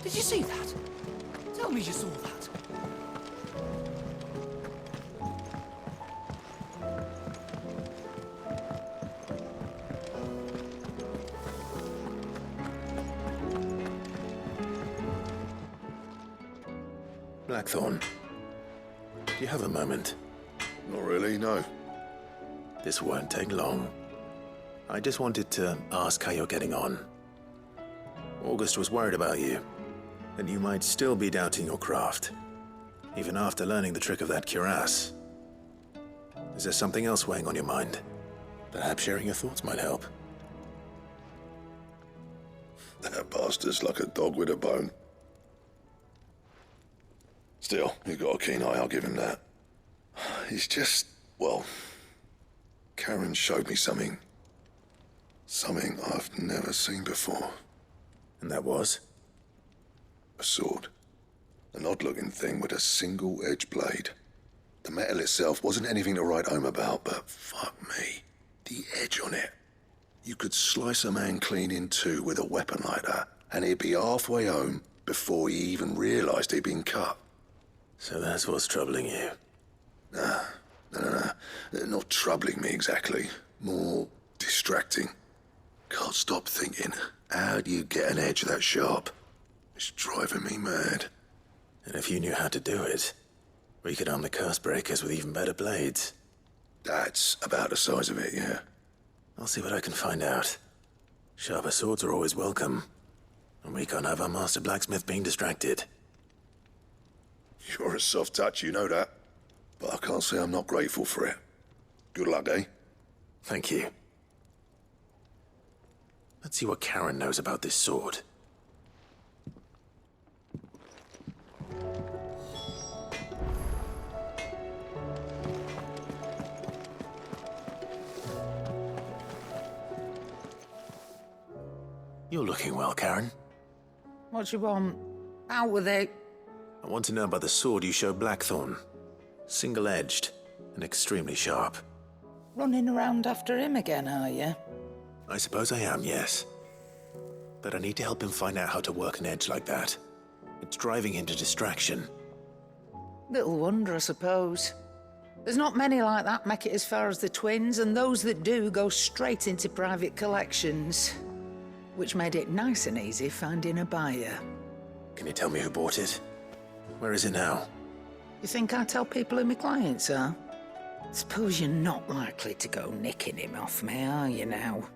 Did you see that? Tell me you saw that. Blackthorn, do you have a moment? Not really, no. This won't take long. I just wanted to ask how you're getting on. August was worried about you, that you might still be doubting your craft, even after learning the trick of that cuirass. Is there something else weighing on your mind? Perhaps sharing your thoughts might help. That bastard's like a dog with a bone. Still, he's got a keen eye, I'll give him that. He's just, well, Karen showed me something. Something I've never seen before. And that was? A sword. An odd-looking thing with a single-edged blade. The metal itself wasn't anything to write home about, but fuck me. The edge on it. You could slice a man clean in two with a weapon like that, and he'd be halfway home before he even realized he'd been cut. So that's what's troubling you? No. Not troubling me exactly. More distracting. Can't stop thinking, how do you get an edge that sharp? It's driving me mad. And if you knew how to do it, we could arm the curse breakers with even better blades. That's about the size of it, yeah. I'll see what I can find out. Sharper swords are always welcome. And we can't have our master blacksmith being distracted. You're a soft touch, you know that. But I can't say I'm not grateful for it. Good luck, eh? Thank you. Let's see what Karen knows about this sword. You're looking well, Karen. What you want? Out with it. I want to know about the sword you showed Blackthorn. Single-edged and extremely sharp. Running around after him again, are you? I suppose I am, yes. But I need to help him find out how to work an edge like that. It's driving him to distraction. Little wonder, I suppose. There's not many like that make it as far as the twins, and those that do go straight into private collections. Which made it nice and easy finding a buyer. Can you tell me who bought it? Where is it now? You think I tell people who my clients are? Suppose you're not likely to go nicking him off me, are you now?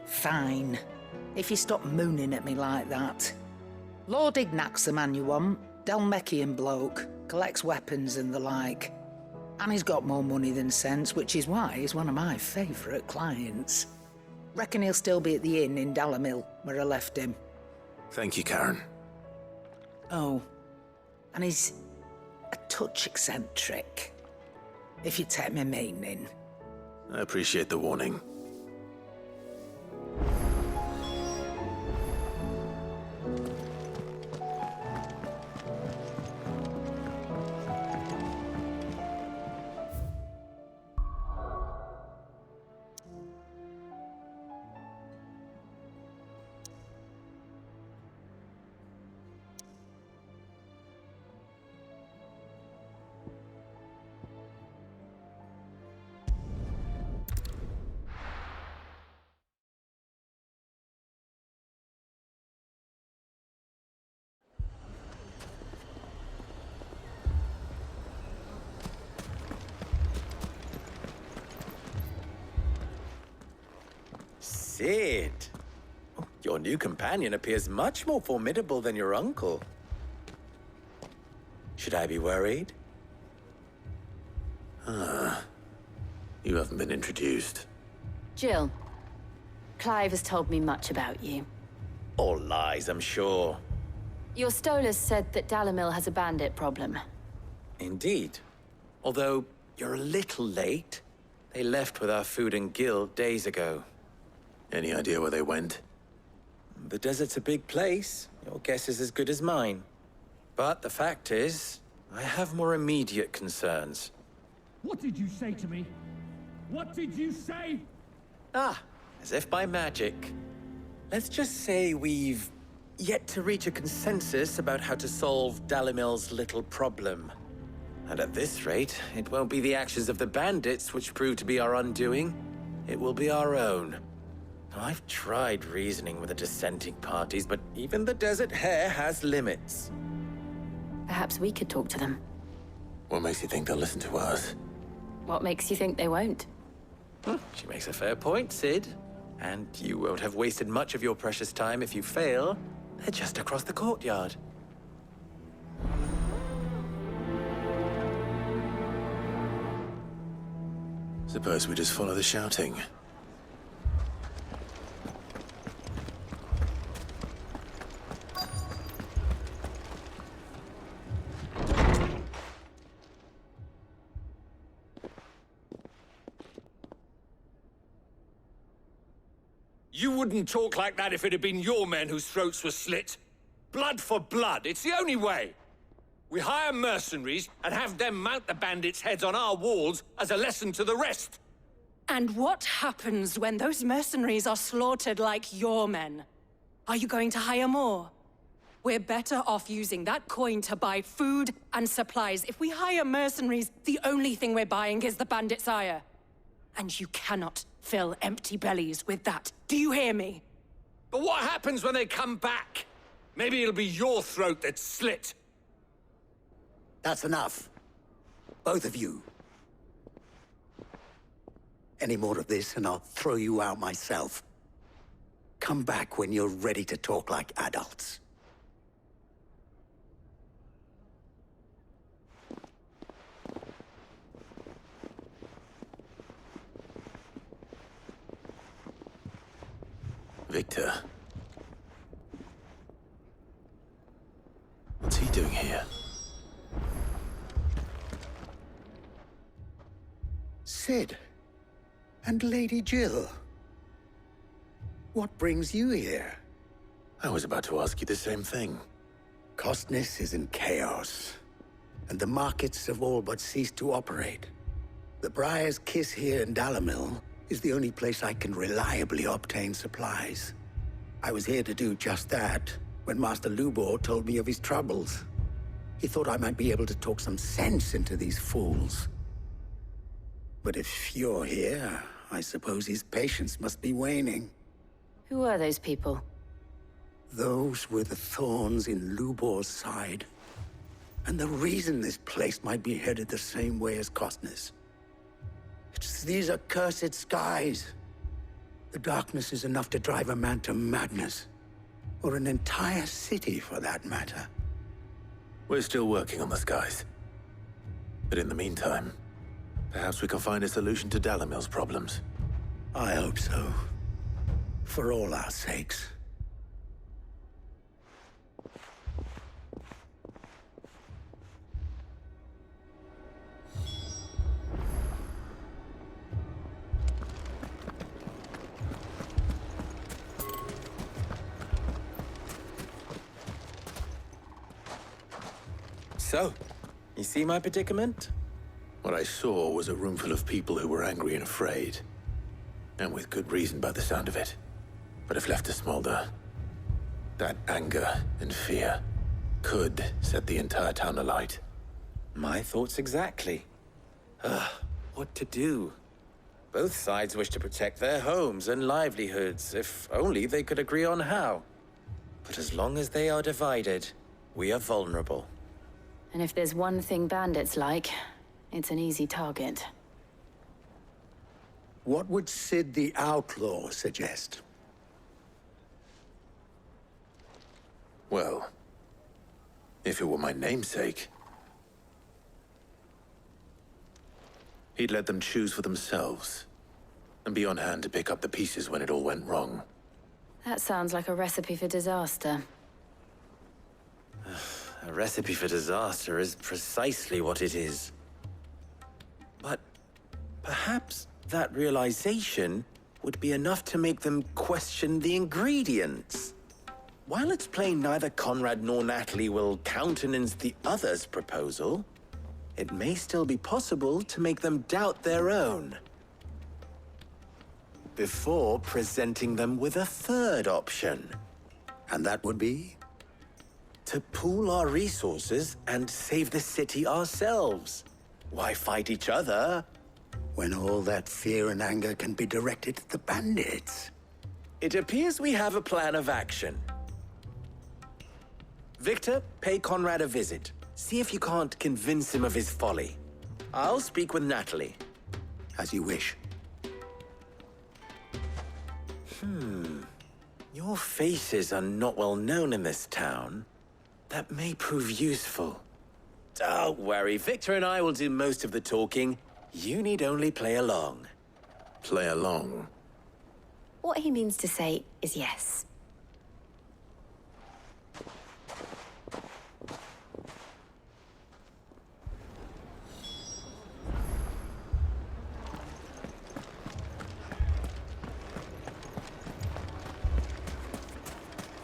Fine. If you stop mooning at me like that. Lord Ignac's the man you want. Dhalmekian bloke. Collects weapons and the like. And he's got more money than sense, which is why he's one of my favourite clients. Reckon he'll still be at the inn in Dalimil, where I left him. Thank you, Karen. Oh, and he's a touch eccentric, if you take my meaning. I appreciate the warning. Sid! Your new companion appears much more formidable than your uncle. Should I be worried? You haven't been introduced. Jill, Clive has told me much about you. All lies, I'm sure. Your Stolas said that Dalimil has a bandit problem. Indeed. Although, you're a little late. They left with our food and guild days ago. Any idea where they went? The desert's a big place. Your guess is as good as mine. But the fact is, I have more immediate concerns. What did you say to me? What did you say? Ah, as if by magic. Let's just say we've yet to reach a consensus about how to solve Dalimil's little problem. And at this rate, it won't be the actions of the bandits which prove to be our undoing. It will be our own. I've tried reasoning with the dissenting parties, but even the Desert Hare has limits. Perhaps we could talk to them. What makes you think they'll listen to us? What makes you think they won't? She makes a fair point, Sid. And you won't have wasted much of your precious time if you fail. They're just across the courtyard. Suppose we just follow the shouting. You wouldn't talk like that if it had been your men whose throats were slit. Blood for blood, it's the only way. We hire mercenaries and have them mount the bandits' heads on our walls as a lesson to the rest. And what happens when those mercenaries are slaughtered like your men? Are you going to hire more? We're better off using that coin to buy food and supplies. If we hire mercenaries, the only thing we're buying is the bandits' ire. And you cannot fill empty bellies with that. Do you hear me? But what happens when they come back? Maybe it'll be your throat that's slit. That's enough. Both of you. Any more of this and I'll throw you out myself. Come back when you're ready to talk like adults. Victor. What's he doing here? Sid. And Lady Jill. What brings you here? I was about to ask you the same thing. Costness is in chaos, and the markets have all but ceased to operate. The Briar's Kiss here in Dalimil is the only place I can reliably obtain supplies. I was here to do just that when Master Lubor told me of his troubles. He thought I might be able to talk some sense into these fools. But if you're here, I suppose his patience must be waning. Who are those people? Those were the thorns in Lubor's side. And the reason this place might be headed the same way as Costness. It's these accursed skies. The darkness is enough to drive a man to madness. Or an entire city, for that matter. We're still working on the skies. But in the meantime, perhaps we can find a solution to Dalimil's problems. I hope so. For all our sakes. So, you see my predicament? What I saw was a room full of people who were angry and afraid. And with good reason by the sound of it. But if left to smolder, that anger and fear could set the entire town alight. My thoughts exactly. What to do? Both sides wish to protect their homes and livelihoods, if only they could agree on how. But as long as they are divided, we are vulnerable. And if there's one thing bandits like, it's an easy target. What would Sid the Outlaw suggest? Well, if it were my namesake, he'd let them choose for themselves and be on hand to pick up the pieces when it all went wrong. That sounds like a recipe for disaster. A recipe for disaster is precisely what it is. But perhaps that realization would be enough to make them question the ingredients. While it's plain neither Conrad nor Natalie will countenance the other's proposal, it may still be possible to make them doubt their own. Before presenting them with a third option. And that would be? To pool our resources and save the city ourselves. Why fight each other? When all that fear and anger can be directed at the bandits. It appears we have a plan of action. Victor, pay Conrad a visit. See if you can't convince him of his folly. I'll speak with Natalie. As you wish. Your faces are not well known in this town. That may prove useful. Don't worry, Victor and I will do most of the talking. You need only play along. Play along. What he means to say is yes.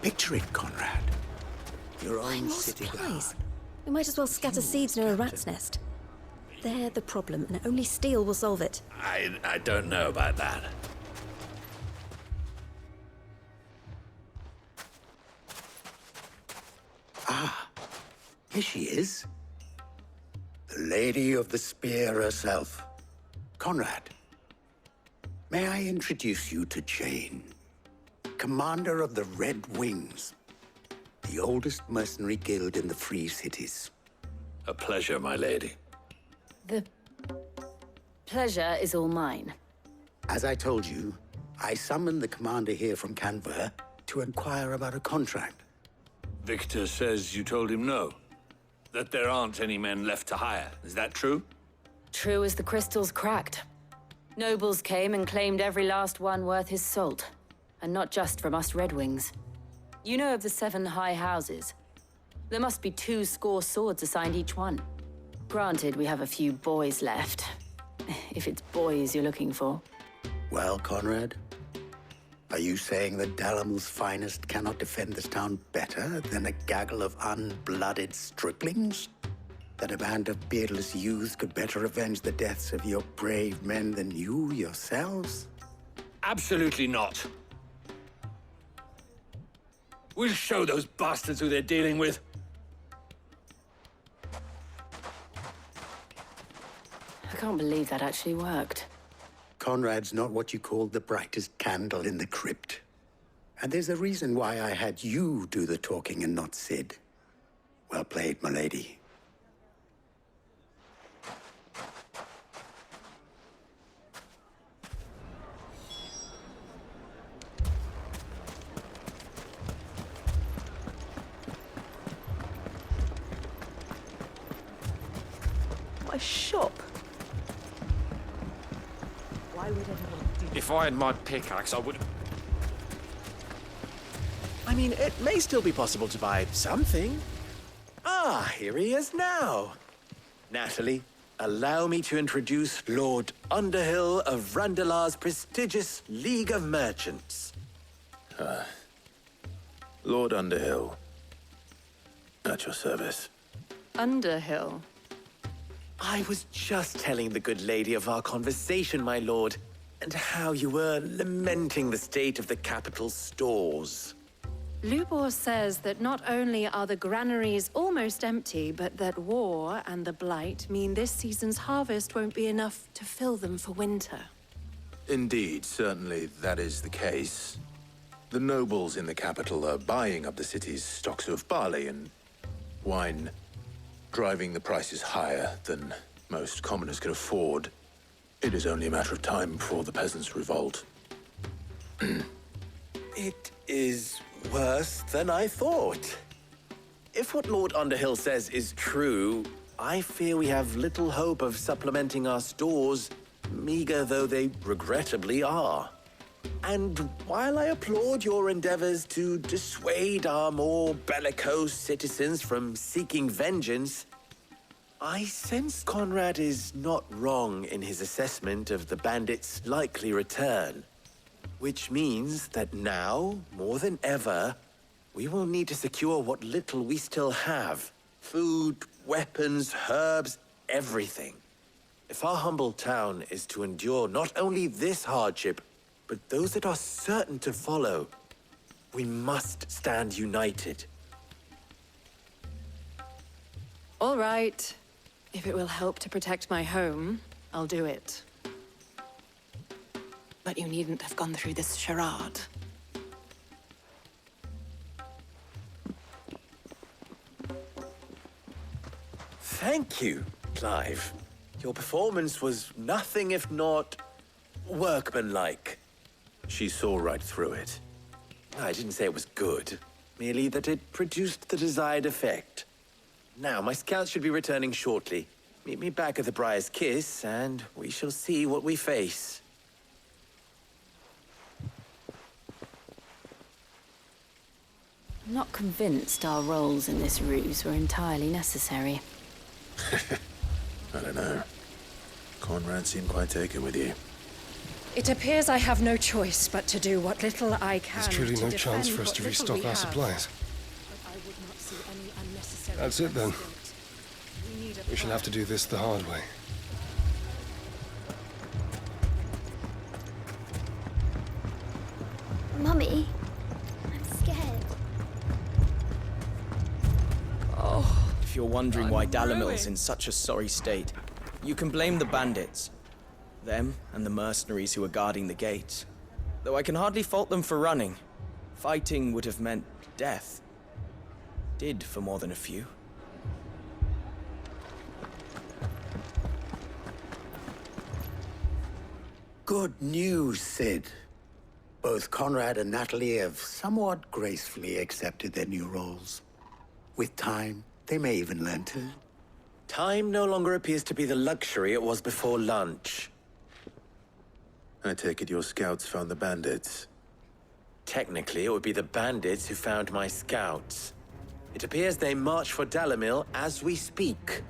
Picture it, Conrad. Your I'm own more city guard. supplies. We might as well scatter seeds near a rat's nest. They're the problem, and only steel will solve it. I don't know about that. Here she is. The Lady of the Spear herself. Conrad, may I introduce you to Jane, commander of the Red Wings, the oldest mercenary guild in the Free Cities. A pleasure, my lady. The pleasure is all mine. As I told you, I summoned the commander here from Canver to inquire about a contract. Victor says you told him no. That there aren't any men left to hire. Is that true? True as the crystals cracked. Nobles came and claimed every last one worth his salt. And not just from us Red Wings. You know of the 7 high houses. There must be 2 swords assigned each one. Granted, we have a few boys left. If it's boys you're looking for. Well, Conrad, are you saying that Dalimil's finest cannot defend this town better than a gaggle of unblooded striplings? That a band of beardless youths could better avenge the deaths of your brave men than you yourselves? Absolutely not. We'll show those bastards who they're dealing with. I can't believe that actually worked. Conrad's not what you call the brightest candle in the crypt. And there's a reason why I had you do the talking and not Sid. Well played, my lady. What a shop. Why would anyone do If I had my pickaxe, I would... I mean, it may still be possible to buy something. Ah, here he is now. Natalie, allow me to introduce Lord Underhill of Randalar's prestigious League of Merchants. Lord Underhill. At your service. Underhill. I was just telling the good lady of our conversation, my lord, and how you were lamenting the state of the capital's stores. Lubor says that not only are the granaries almost empty, but that war and the Blight mean this season's harvest won't be enough to fill them for winter. Indeed, certainly that is the case. The nobles in the capital are buying up the city's stocks of barley and wine, driving the prices higher than most commoners can afford. It is only a matter of time before the peasants revolt. It is worse than I thought. If what Lord Underhill says is true, I fear we have little hope of supplementing our stores, meager though they regrettably are. And while I applaud your endeavors to dissuade our more bellicose citizens from seeking vengeance, I sense Conrad is not wrong in his assessment of the bandits' likely return. Which means that now, more than ever, we will need to secure what little we still have. Food, weapons, herbs, everything. If our humble town is to endure not only this hardship, but those that are certain to follow, We must stand united. All right. If it will help to protect my home, I'll do it. But you needn't have gone through this charade. Thank you, Clive. Your performance was nothing if not workmanlike. She saw right through it. I didn't say it was good, merely that it produced the desired effect. Now, my scouts should be returning shortly. Meet me back at the Briar's Kiss, and we shall see what we face. I'm not convinced our roles in this ruse were entirely necessary. I don't know. Conrad seemed quite taken with you. It appears I have no choice but to do what little I can. There's truly no chance for us to restock our supplies. That's it then. We shall have to do this the hard way. Mummy, I'm scared. If you're wondering why Dalimil's in such a sorry state, you can blame the bandits. Them and the mercenaries who are guarding the gates. Though I can hardly fault them for running. Fighting would have meant death. Did for more than a few. Good news, Sid. Both Conrad and Natalie have somewhat gracefully accepted their new roles. With time, they may even learn to. Time no longer appears to be the luxury it was before lunch. I take it your scouts found the bandits. Technically, it would be the bandits who found my scouts. It appears they march for Dalimil as we speak.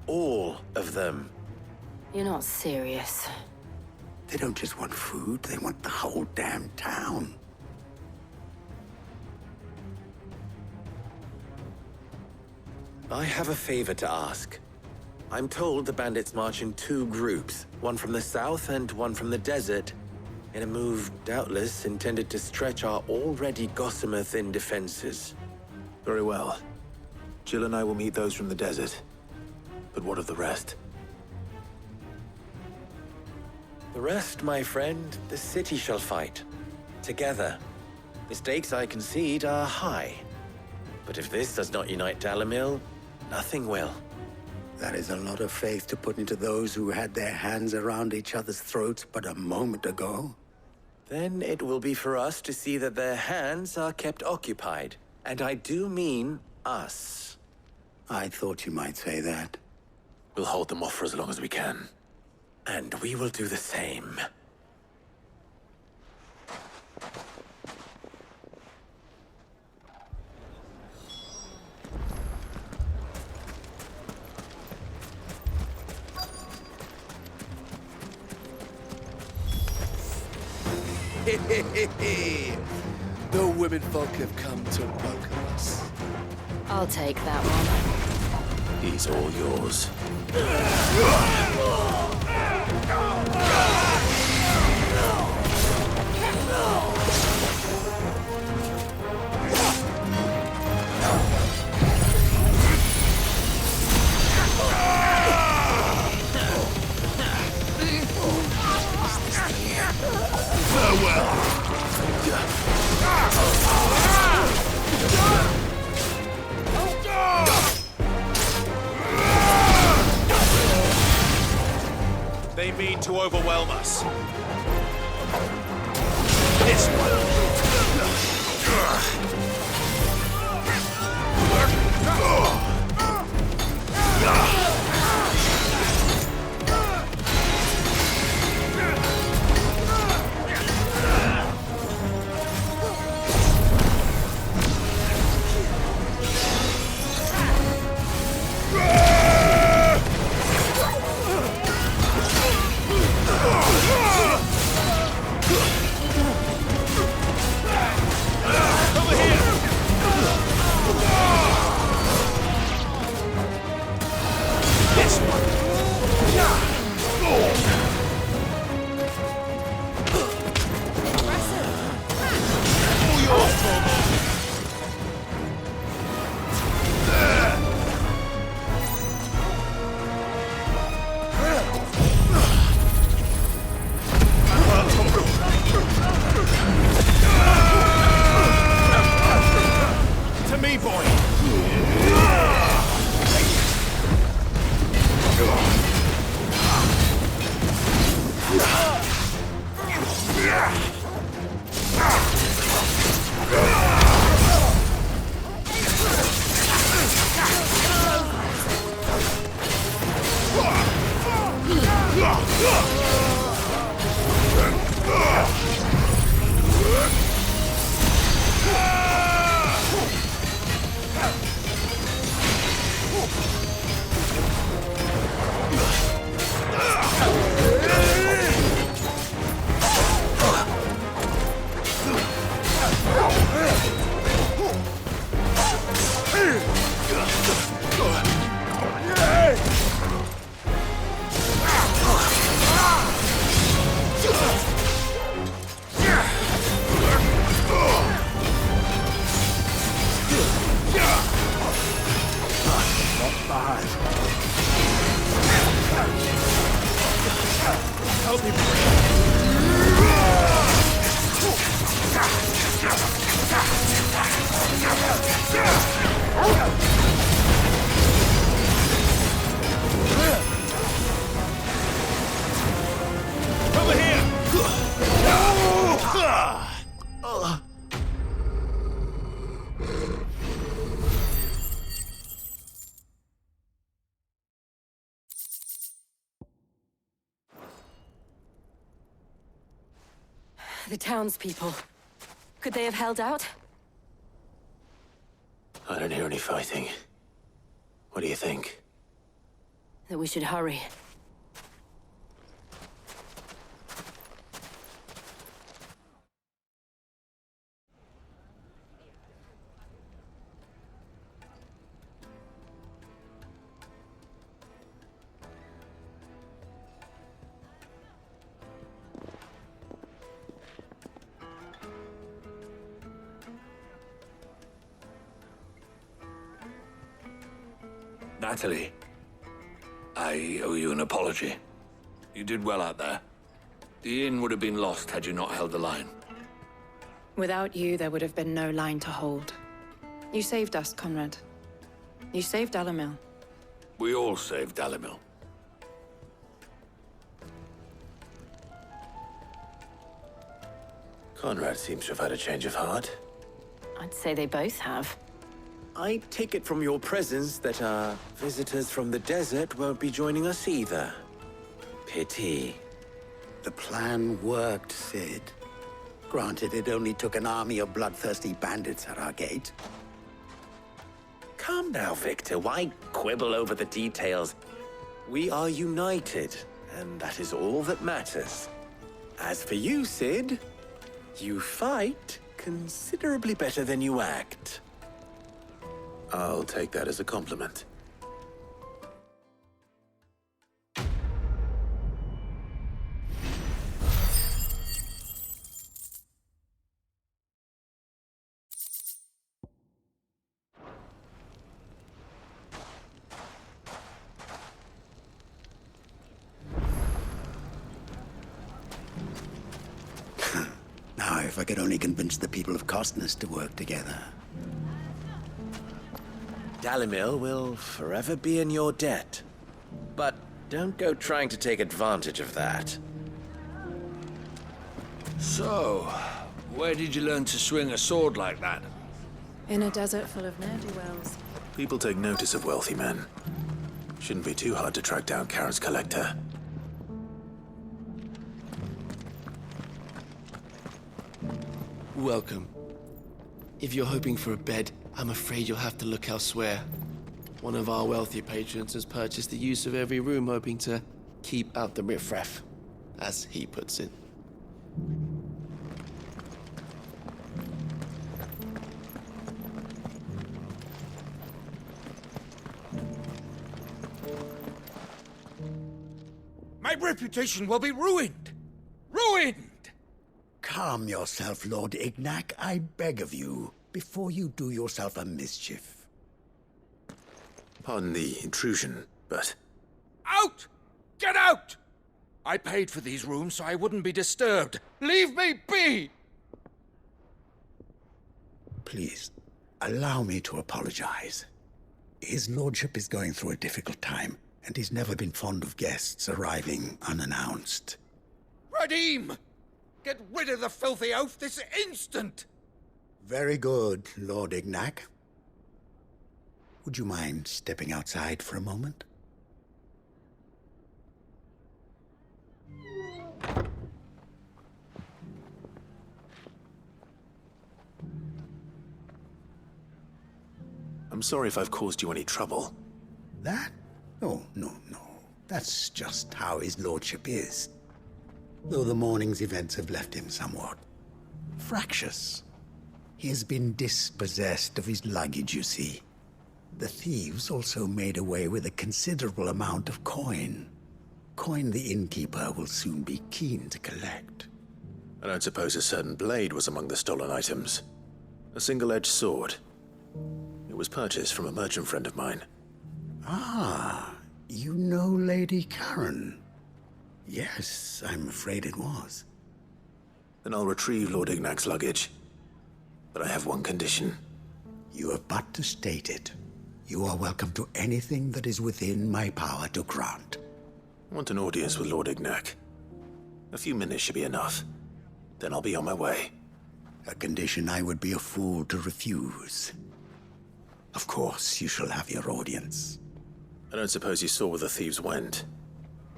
All of them. You're not serious. They don't just want food, they want the whole damn town. I have a favor to ask. I'm told the bandits march in two groups, one from the south and one from the desert, in a move doubtless intended to stretch our already gossamer-thin defenses. Very well. Jill and I will meet those from the desert. But what of the rest? The rest, my friend, the city shall fight. Together. The stakes, I concede, are high. But if this does not unite Dalimil, nothing will. That is a lot of faith to put into those who had their hands around each other's throats but a moment ago. Then it will be for us to see that their hands are kept occupied. And I do mean us. I thought you might say that. We'll hold them off for as long as we can. And we will do the same. The women folk have come to welcome us. I'll take that one. He's all yours. They mean to overwhelm us. This one. Over here! The townspeople. Could they have held out? I don't hear any fighting. What do you think? That we should hurry. Natalie, I owe you an apology. You did well out there. The inn would have been lost had you not held the line. Without you, there would have been no line to hold. You saved us, Conrad. You saved Dalimil. We all saved Dalimil. Conrad seems to have had a change of heart. I'd say they both have. I take it from your presence that our visitors from the desert won't be joining us either. Pity. The plan worked, Sid. Granted, it only took an army of bloodthirsty bandits at our gate. Calm now, Victor. Why quibble over the details? We are united, and that is all that matters. As for you, Sid, you fight considerably better than you act. I'll take that as a compliment. Now, if I could only convince the people of Costness to work together. Dalimil will forever be in your debt. But don't go trying to take advantage of that. So, where did you learn to swing a sword like that? In a desert full of ne'er-do-wells. People take notice of wealthy men. Shouldn't be too hard to track down Karen's collector. Welcome. If you're hoping for a bed, I'm afraid you'll have to look elsewhere. One of our wealthier patrons has purchased the use of every room, hoping to keep out the riffraff, as he puts it. My reputation will be ruined! Ruined! Calm yourself, Lord Ignac, I beg of you, before you do yourself a mischief. Pardon the intrusion, but... Out! Get out! I paid for these rooms so I wouldn't be disturbed. Leave me be! Please, allow me to apologize. His lordship is going through a difficult time, and he's never been fond of guests arriving unannounced. Radim! Get rid of the filthy oaf this instant! Very good, Lord Ignac. Would you mind stepping outside for a moment? I'm sorry if I've caused you any trouble. That? Oh, no. That's just how his lordship is. Though the morning's events have left him somewhat fractious. He has been dispossessed of his luggage, you see. The thieves also made away with a considerable amount of coin. Coin the innkeeper will soon be keen to collect. I don't suppose a certain blade was among the stolen items. A single-edged sword. It was purchased from a merchant friend of mine. Ah, you know Lady Karen? Yes, I'm afraid it was. Then I'll retrieve Lord Ignac's luggage. But I have one condition. You have but to state it. You are welcome to anything that is within my power to grant. I want an audience with Lord Ignac. A few minutes should be enough. Then I'll be on my way. A condition I would be a fool to refuse. Of course, you shall have your audience. I don't suppose you saw where the thieves went?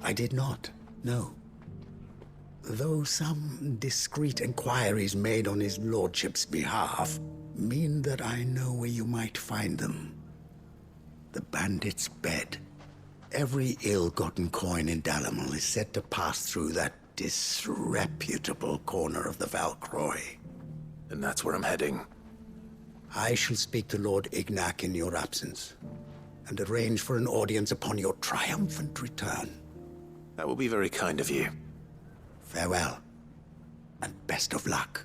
I did not, no. Though some discreet inquiries made on his lordship's behalf mean that I know where you might find them. The bandit's bed. Every ill-gotten coin in Dalimil is said to pass through that disreputable corner of the Valcroy. And that's where I'm heading. I shall speak to Lord Ignac in your absence, and arrange for an audience upon your triumphant return. That will be very kind of you. Farewell, and best of luck.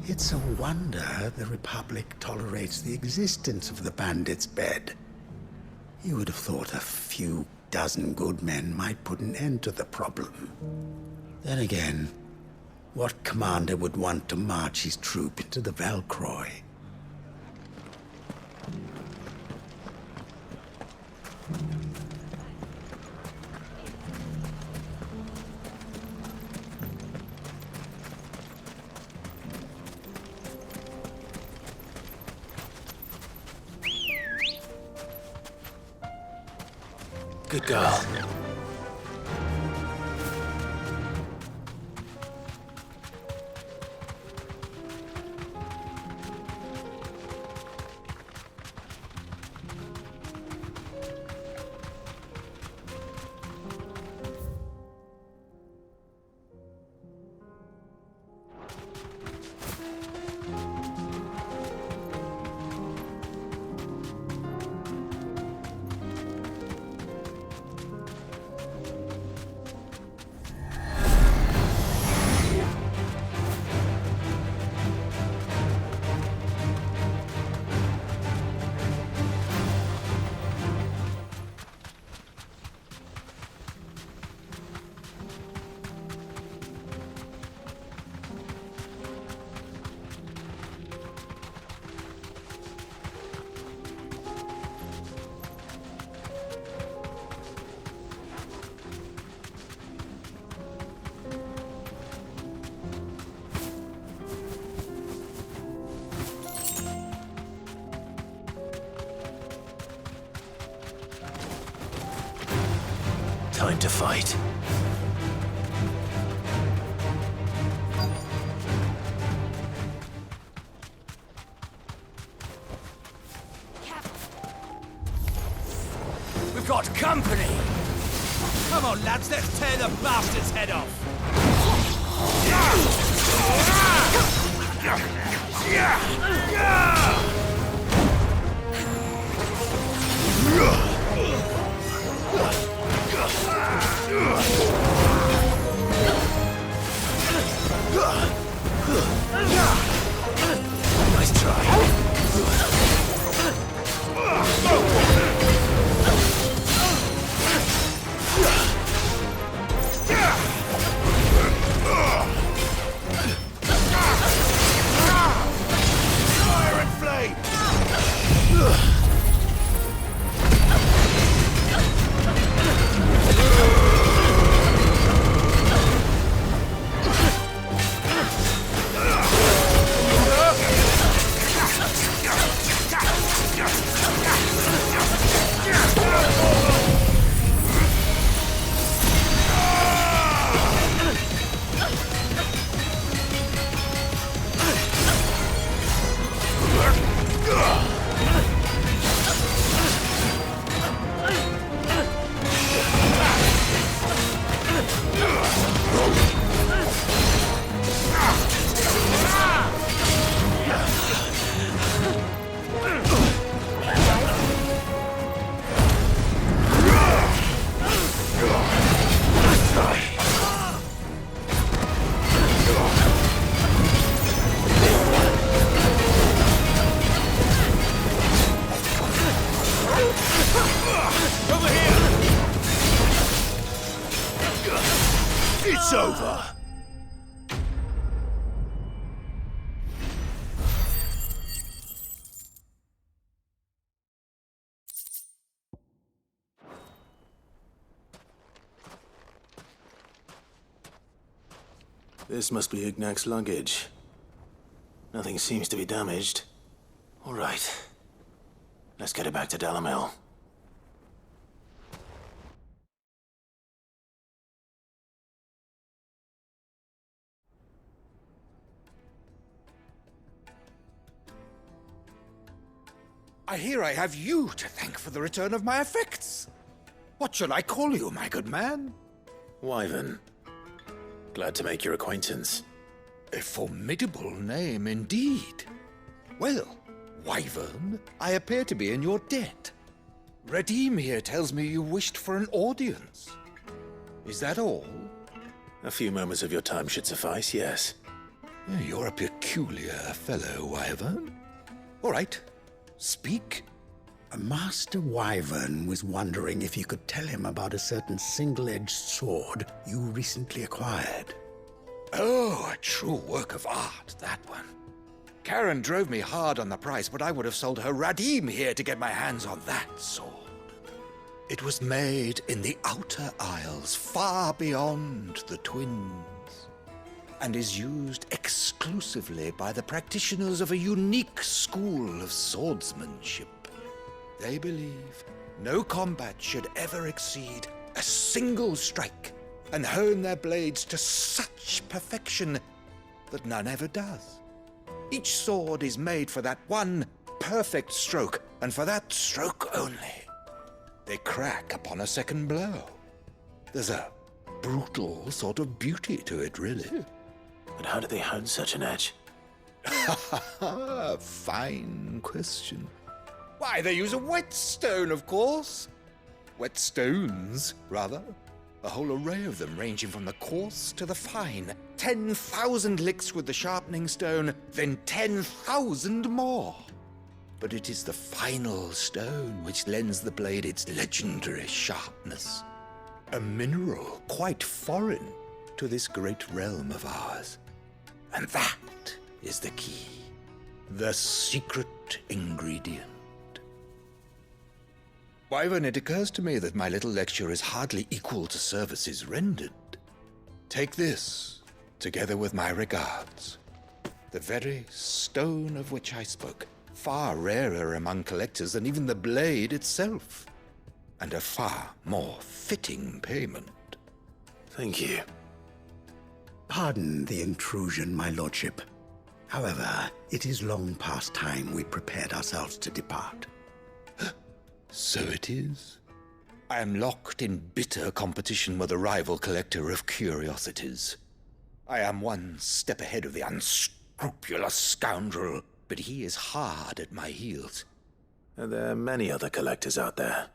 It's a wonder the Republic tolerates the existence of the bandit's bed. You would have thought a few dozen good men might put an end to the problem. Then again, what commander would want to march his troop into the Valcroy? Good girl. Time to fight. We've got company! Come on, lads, let's tear the bastard's head off! Nice try. Fire and flame! It's over. This must be Ignac's luggage. Nothing seems to be damaged. All right. Let's get it back to Dalimil. I hear I have you to thank for the return of my effects. What shall I call you, my good man? Wyvern. Glad to make your acquaintance. A formidable name indeed. Well, Wyvern, I appear to be in your debt. Redeem here tells me you wished for an audience. Is that all? A few moments of your time should suffice, yes. You're a peculiar fellow, Wyvern. All right, speak. Master Wyvern was wondering if you could tell him about a certain single-edged sword you recently acquired. Oh, a true work of art, that one. Karen drove me hard on the price, but I would have sold her Radim here to get my hands on that sword. It was made in the Outer Isles, far beyond the Twins, and is used exclusively by the practitioners of a unique school of swordsmanship. They believe no combat should ever exceed a single strike, and hone their blades to such perfection that none ever does. Each sword is made for that one perfect stroke, and for that stroke only. They crack upon a second blow. There's a brutal sort of beauty to it, really. But how do they hone such an edge? Fine question. Why, they use a whetstone, of course. Whetstones, rather. A whole array of them, ranging from the coarse to the fine. 10,000 licks with the sharpening stone, then 10,000 more. But it is the final stone which lends the blade its legendary sharpness. A mineral quite foreign to this great realm of ours. And that is the key. The secret ingredient. Wyvern, it occurs to me that my little lecture is hardly equal to services rendered. Take this, together with my regards. The very stone of which I spoke, far rarer among collectors than even the blade itself, and a far more fitting payment. Thank you. Pardon the intrusion, my lordship. However, it is long past time we prepared ourselves to depart. So it is. I am locked in bitter competition with a rival collector of curiosities. I am one step ahead of the unscrupulous scoundrel, but he is hard at my heels. Are there many other collectors out there?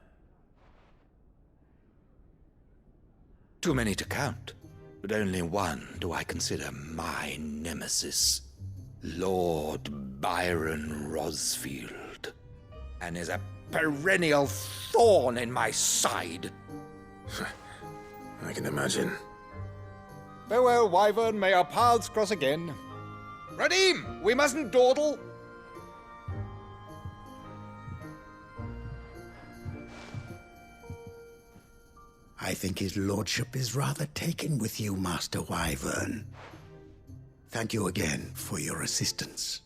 Too many to count, but only one do I consider my nemesis. Lord Byron Rosfield. And is a perennial thorn in my side. I can imagine. Farewell, Wyvern. May our paths cross again. Radim, we mustn't dawdle. I think his lordship is rather taken with you, Master Wyvern. Thank you again for your assistance.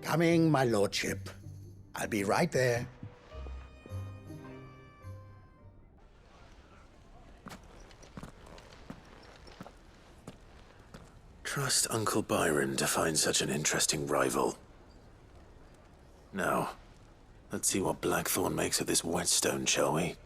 Coming, my lordship. I'll be right there. Trust Uncle Byron to find such an interesting rival. Now, let's see what Blackthorn makes of this whetstone, shall we?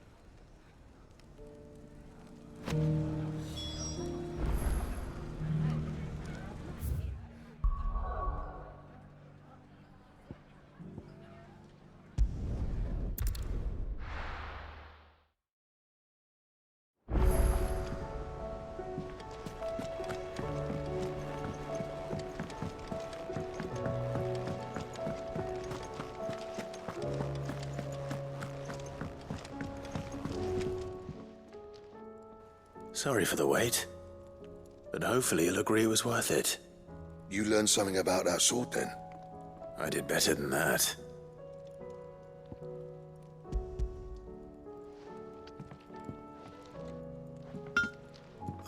Sorry for the wait. But hopefully you'll agree it was worth it. You learned something about that sword then? I did better than that.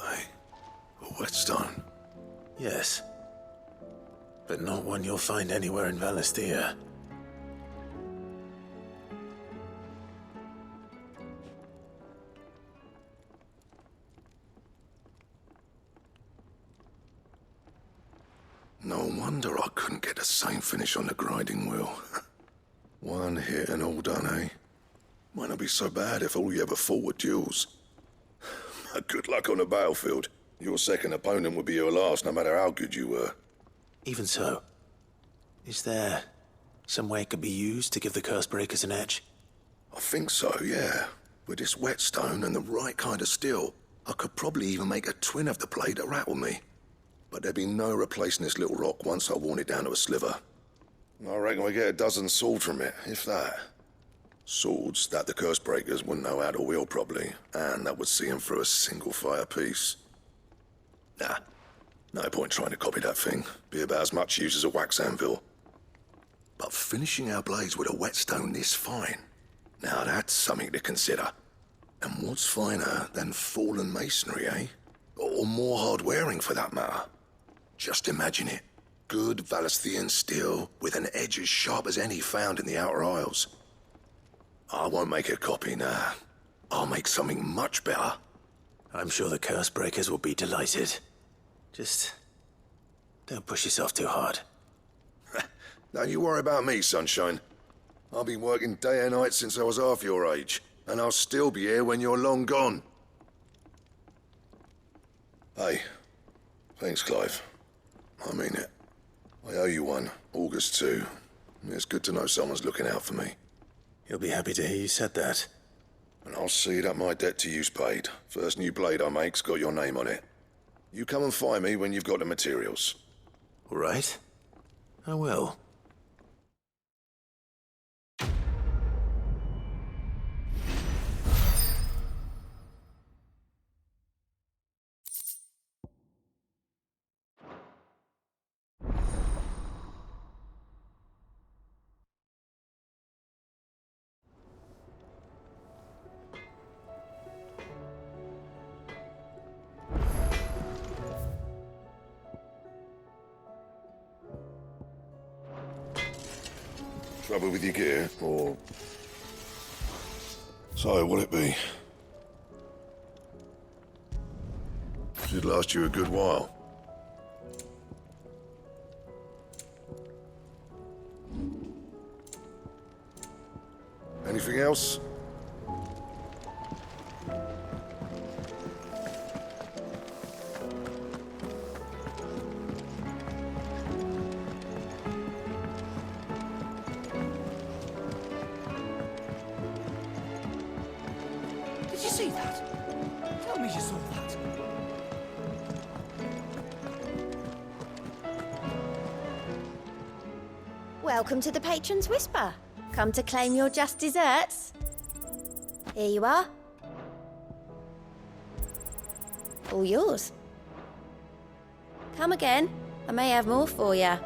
A whetstone? Yes. But not one you'll find anywhere in Valisthea. No wonder I couldn't get the same finish on the grinding wheel. One hit and all done, eh? Might not be so bad if all you ever fought were duels. Good luck on the battlefield. Your second opponent would be your last, no matter how good you were. Even so, is there some way it could be used to give the curse breakers an edge? I think so, yeah. With this whetstone and the right kind of steel, I could probably even make a twin of the blade that rattled me. But there'd be no replacing this little rock once I worn it down to a sliver. I reckon we get a dozen swords from it, if that. Swords that the curse breakers wouldn't know how to wield properly, and that would see them through a single fire piece. Nah, no point trying to copy that thing. Be about as much use as a wax anvil. But finishing our blades with a whetstone this fine, now that's something to consider. And what's finer than fallen masonry, eh? Or more hard-wearing, for that matter. Just imagine it. Good Valisthean steel with an edge as sharp as any found in the Outer Isles. I won't make a copy, nah. I'll make something much better. I'm sure the curse breakers will be delighted. Just don't push yourself too hard. Don't you worry about me, sunshine. I've been working day and night since I was half your age, and I'll still be here when you're long gone. Hey, thanks, Clive. I mean it. I owe you one, August too. It's good to know someone's looking out for me. He'll be happy to hear you said that. And I'll see that my debt to you's paid. First new blade I make's got your name on it. You come and find me when you've got the materials. All right. I will. Trouble with your gear, or... So, what'll it be? Should last you a good while. Anything else? Did you see that? Tell me you saw that. Welcome to the Patron's Whisper. Come to claim your just desserts? Here you are. All yours. Come again. I may have more for you.